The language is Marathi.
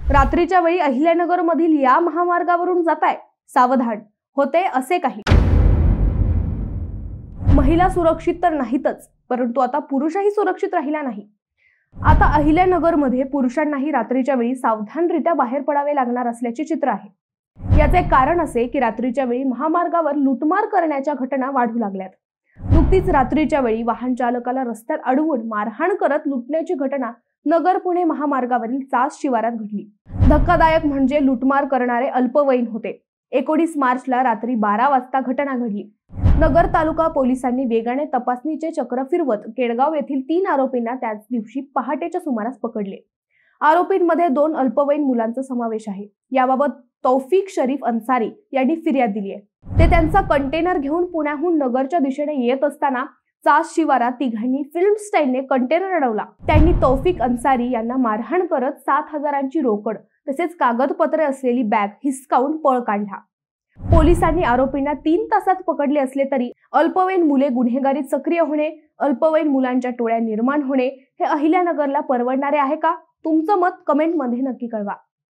रात्रीच्या वेळी अहिल्यानगर मधील या महामार्गावरून जाताय, सावधान, होते असे काही। महिला सुरक्षित तर नाहीतच, परंतु आता पुरुषही सुरक्षित राहिला नाही। आता अहिल्यानगर मध्ये पुरुषांनाही रात्रीच्या वेळी सावधानरित्या बाहेर पडावे लागणार असल्याचे चित्र आहे। याचे कारण असे की रात्रीच्या वेळी महामार्गावर लूटमार करण्याच्या घटना वाढू लागल्यात। नुकतीच रात्रीच्या वेळी वाहन चालकाला रस्त्यात अडवून मारहाण करत लुटण्याची घटना नगर पुणे महामार्गावरील चास शिवारात घडली। धक्कादायक म्हणजे लूटमार करणारे अल्पवयीन होते। 19 मार्चला रात्री 12 वाजता घटना घडली। नगर तालुका पोलिसांनी वेगाने तपासणीचे चक्र फिरवत केडगाव येथील 3 आरोपींना त्याच दिवशी पहाटेच्या सुमारास पकडले। आरोपींमध्ये 2 अल्पवयीन मुलांचा समावेश आहे। याबाबत तौफिक शरीफ अन्सारी यांनी फिर्याद दिली आहे। ते त्यांचा कंटेनर घेऊन पुण्याहून नगरच्या दिशेने येत असताना चास शिवारात तिघांनी फिल्म स्टाईलने कंटेनर अडवला। त्यांनी तौफिक अन्सारी यांना मारहाण करत 7,000ची रोकड तसेच कागदपत्रे असलेली बॅग हिसकावून पळ काढला। पोलिसांनी आरोपींना 3 तासात पकडले असले तरी अल्पवयीन मुले गुन्हेगारीत सक्रिय होणे, अल्पवयीन मुलांच्या टोळ्या निर्माण होणे हे अहिल्यानगरला परवडणारे आहे का? तुमचं मत कमेंट मध्ये नक्की कळवा।